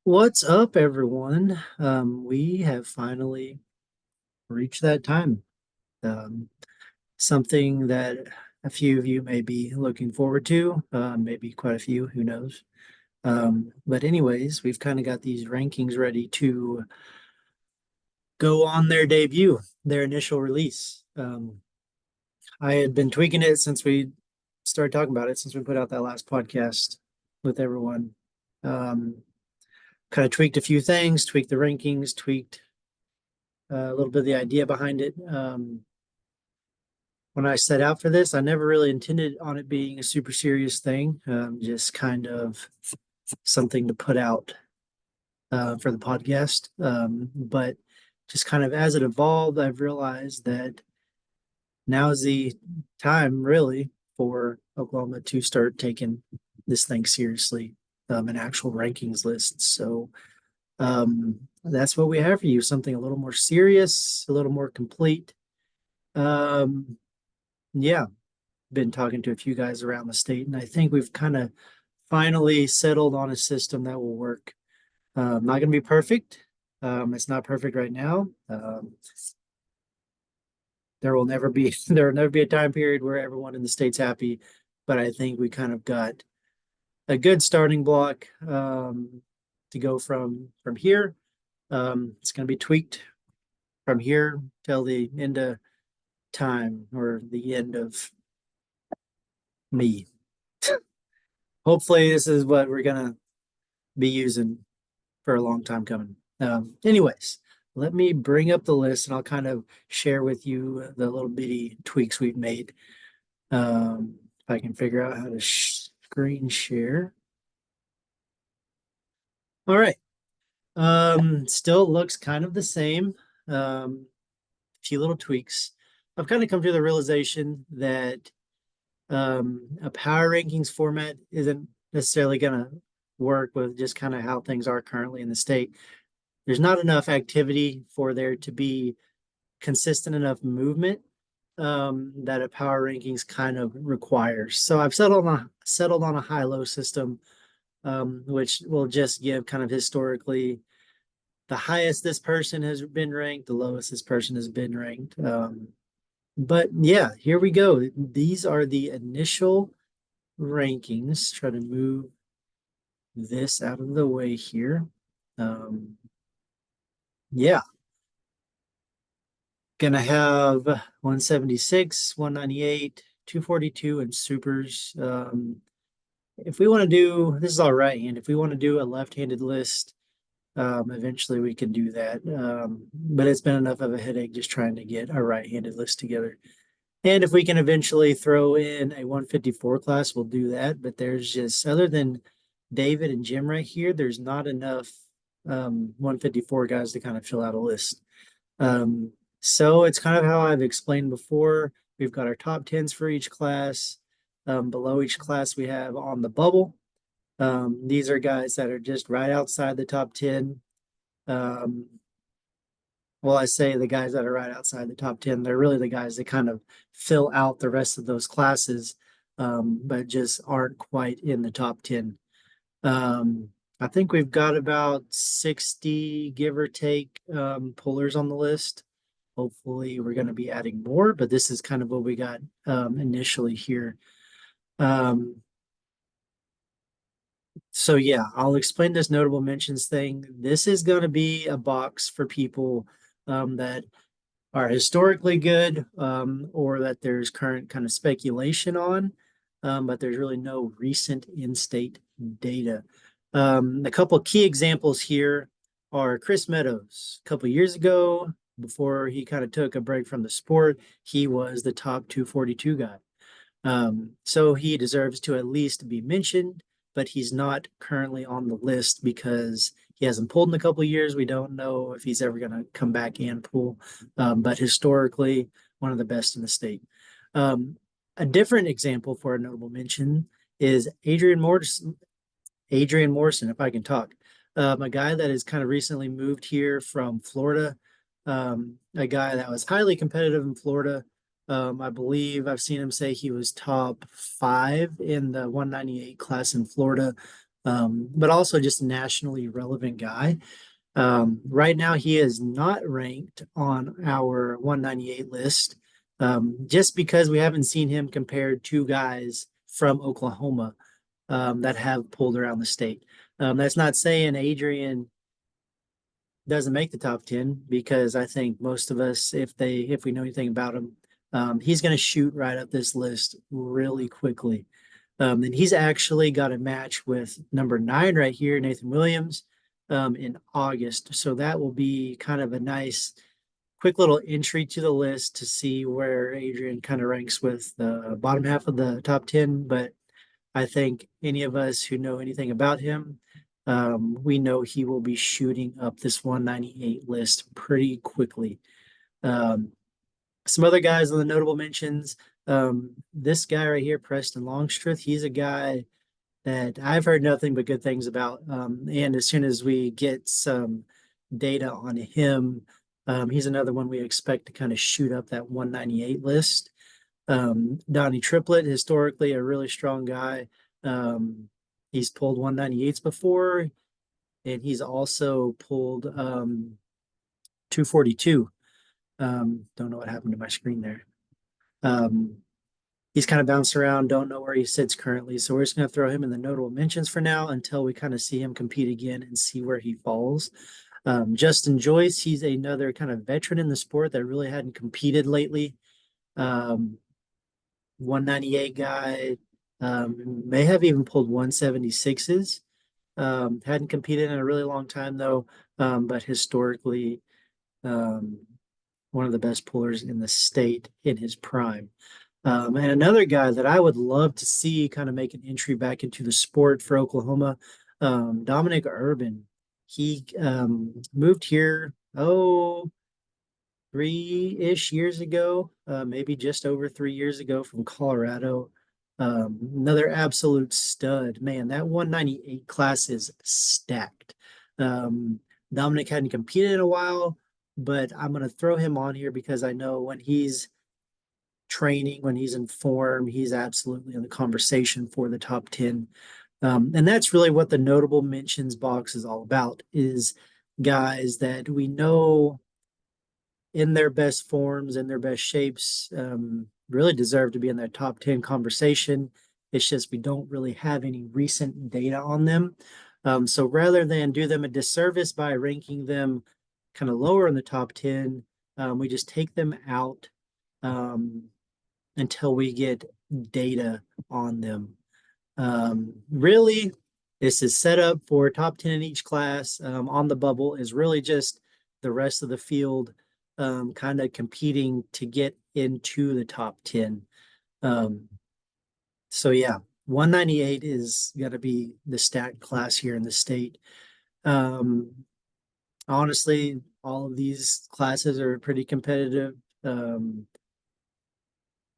What's up, everyone? We have finally reached that time. Um, Something that a few of you may be looking forward to, maybe quite a few, who knows? But anyways, we've kind of got these rankings ready to go on their debut, their initial release. I had been tweaking it since we started talking about it, since we put out that last podcast with everyone. Um, Kind of tweaked a few things, tweaked the rankings, tweaked a little bit of the idea behind it. When I set out for this, I never really intended on it being a super serious thing, just kind of something to put out for the podcast. But just kind of as it evolved, I've realized that now is the time really for Oklahoma to start taking this thing seriously, an actual rankings list. So that's what we have for you, something a little more serious, a little more complete. Um, yeah, been talking to a few guys around the state, and I think we've kind of finally settled on a system that will work. Not going to be perfect. It's not perfect right now. There will never be there will never be a time period where everyone in the state's happy, but I think we kind of got a good starting block to go from here. It's going to be tweaked from here till the end of time or the end of me. Hopefully, this is what we're gonna be using for a long time coming. Anyways, let me bring up the list and I'll kind of share with you the little bitty tweaks we've made. If I can figure out how to screen share. All right. Still looks kind of the same. A few little tweaks. I've kind of come to the realization that a power rankings format isn't necessarily going to work with just kind of how things are currently in the state. There's not enough activity for there to be consistent enough movement that a power rankings kind of requires. So I've settled on a high-low system, which will just give kind of historically the highest this person has been ranked, the lowest this person has been ranked. But yeah, here we go. These are the initial rankings. Try to move this out of the way here. Yeah, gonna have 176, 198, 242, and supers. If we want to do, this is all right hand. If we want to do a left-handed list, eventually we can do that. But it's been enough of a headache just trying to get a right-handed list together. And if we can eventually throw in a 154 class, we'll do that. But there's just, other than David and Jim right here, there's not enough 154 guys to kind of fill out a list. So it's kind of how I've explained before. We've got our top 10s for each class. Below each class, we have on the bubble. These are guys that are just right outside the top 10. Well, I say the guys that are right outside the top 10, they're really the guys that kind of fill out the rest of those classes, but just aren't quite in the top 10. I think we've got about 60, give or take, pullers on the list. Hopefully, we're going to be adding more, but this is kind of what we got initially here. So yeah, I'll explain this notable mentions thing. This is going to be a box for people that are historically good or that there's current kind of speculation on, but there's really no recent in-state data. A couple key examples here are Chris Meadows. A couple years ago, before he kind of took a break from the sport, he was the top 242 guy. So he deserves to at least be mentioned, but he's not currently on the list because he hasn't pulled in a couple of years. We don't know if he's ever going to come back and pull, but historically, one of the best in the state. A different example for a notable mention is Adrian Morrison, if I can talk. A guy that has kind of recently moved here from Florida, a guy that was highly competitive in Florida. I believe I've seen him say he was top 5 in the 198 class in Florida. but also just a nationally relevant guy. Right now, he is not ranked on our 198 list, just because we haven't seen him compared to guys from Oklahoma that have pulled around the state. That's not saying Adrian doesn't make the top 10, because I think most of us, if we know anything about him, he's going to shoot right up this list really quickly. And he's actually got a match with number 9 right here, Nathan Williams, in August. So that will be kind of a nice, quick little entry to the list to see where Adrian kind of ranks with the bottom half of the top 10. But I think any of us who know anything about him, we know he will be shooting up this 198 list pretty quickly. Um, some other guys on the notable mentions. This guy right here, Preston Longstreth, he's a guy that I've heard nothing but good things about. And as soon as we get some data on him, he's another one we expect to kind of shoot up that 198 list. Donnie Triplett, historically a really strong guy. He's pulled 198s before, and he's also pulled 242. Don't know what happened to my screen there. He's kind of bounced around, don't know where he sits currently. So we're just going to throw him in the notable mentions for now until we kind of see him compete again and see where he falls. Justin Joyce, he's another kind of veteran in the sport that really hadn't competed lately. 198 guy, may have even pulled 176s. Hadn't competed in a really long time though, but historically, one of the best pullers in the state in his prime. And another guy that I would love to see kind of make an entry back into the sport for Oklahoma, Dominic Urban. He moved here, 3-ish years ago, maybe just over 3 years ago from Colorado. Another absolute stud. Man, that 198 class is stacked. Dominic hadn't competed in a while, but I'm going to throw him on here because I know when he's training, when he's in form, he's absolutely in the conversation for the top 10. And that's really what the notable mentions box is all about, is guys that we know in their best forms, in their best shapes, really deserve to be in that top 10 conversation. It's just we don't really have any recent data on them. So rather than do them a disservice by ranking them kind of lower in the top 10, we just take them out until we get data on them. Really, this is set up for top 10 in each class. On the bubble is really just the rest of the field kind of competing to get into the top 10. So yeah, 198 is going to be the stacked class here in the state. Honestly, all of these classes are pretty competitive.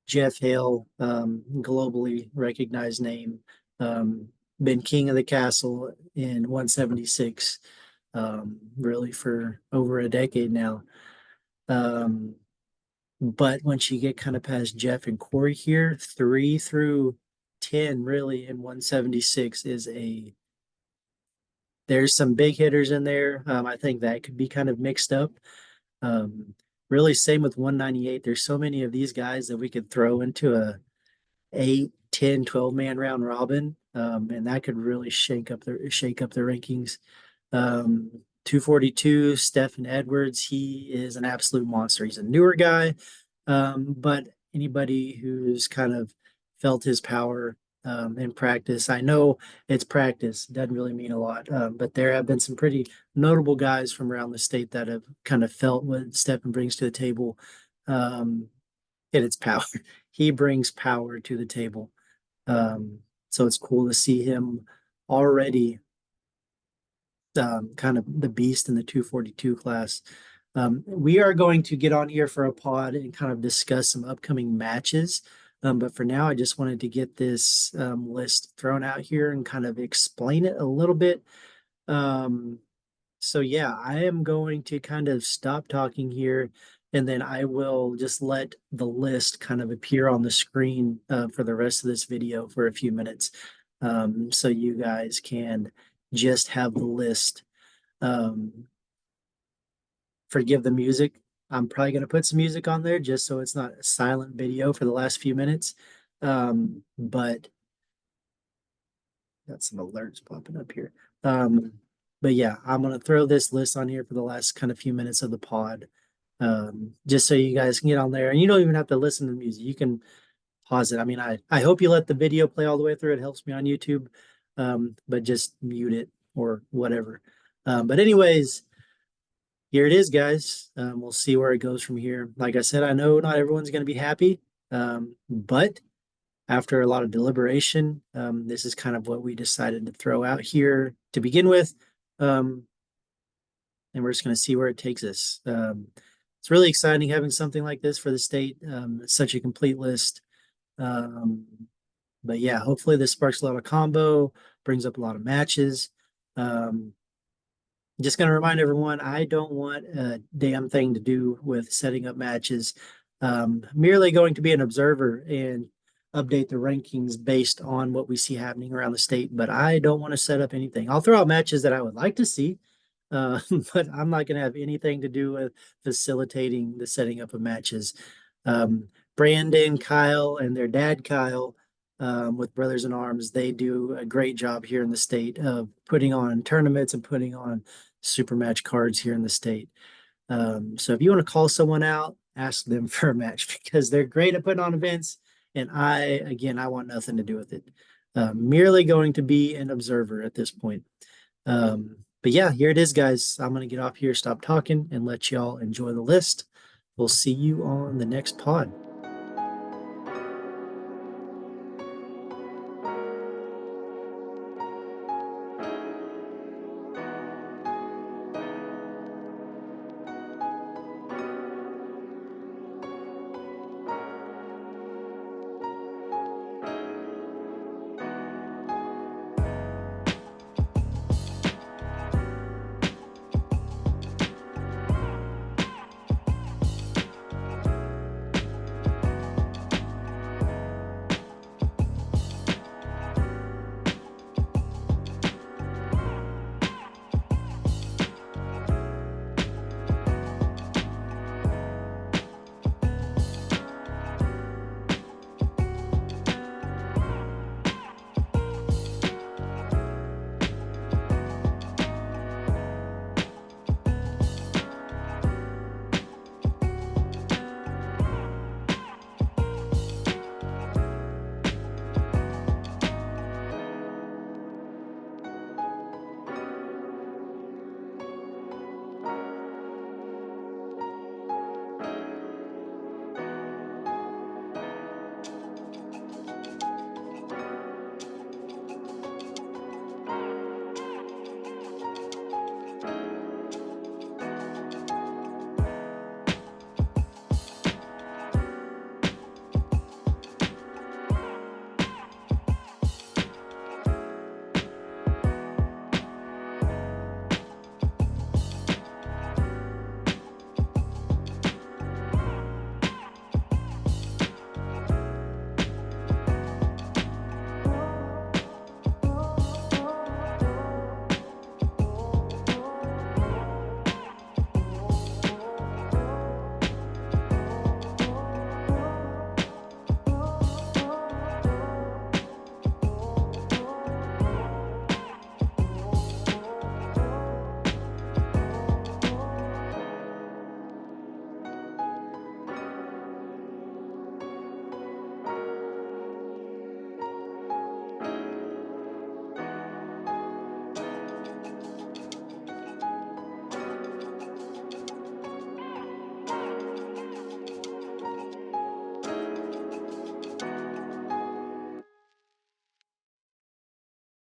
Jeff Hale, globally recognized name, been king of the castle in 176, really for over a decade now. But once you get kind of past Jeff and Corey here, 3 through 10 really in 176 there's some big hitters in there. I think that could be kind of mixed up. Really same with 198. There's so many of these guys that we could throw into a 8, 10, 12 man round robin. And that could really shake up the rankings. 242, Stephen Edwards, he is an absolute monster. He's a newer guy, but anybody who's kind of felt his power in practice, I know it's practice, doesn't really mean a lot, but there have been some pretty notable guys from around the state that have kind of felt what Stephen brings to the table, and it's power. He brings power to the table. So it's cool to see him already kind of the beast in the 242 class. We are going to get on here for a pod and kind of discuss some upcoming matches. But for now, I just wanted to get this list thrown out here and kind of explain it a little bit. So yeah, I am going to kind of stop talking here, and then I will just let the list kind of appear on the screen for the rest of this video for a few minutes. so you guys can just have the list. Forgive the music. I'm probably going to put some music on there just so it's not a silent video for the last few minutes. But got some alerts popping up here. Um, but yeah, I'm going to throw this list on here for the last kind of few minutes of the pod. Just so you guys can get on there, and you don't even have to listen to the music. You can pause it. I mean, I hope you let the video play all the way through. It helps me on YouTube. But just mute it or whatever. But anyways, here it is, guys. We'll see where it goes from here. Like I said, I know not everyone's going to be happy, but after a lot of deliberation, this is kind of what we decided to throw out here to begin with. And we're just going to see where it takes us. It's really exciting having something like this for the state. It's such a complete list. But yeah, hopefully this sparks a lot of combo, brings up a lot of matches. Just going to remind everyone, I don't want a damn thing to do with setting up matches. Merely going to be an observer and update the rankings based on what we see happening around the state, but I don't want to set up anything. I'll throw out matches that I would like to see, but I'm not going to have anything to do with facilitating the setting up of matches. Brandon, Kyle, and their dad, Kyle, with Brothers in Arms, they do a great job here in the state of putting on tournaments and putting on super match cards here in the state. So if you want to call someone out, ask them for a match because they're great at putting on events. And I want nothing to do with it. Merely going to be an observer at this point. But yeah, here it is, guys. I'm going to get off here, stop talking, and let y'all enjoy the list. We'll see you on the next pod.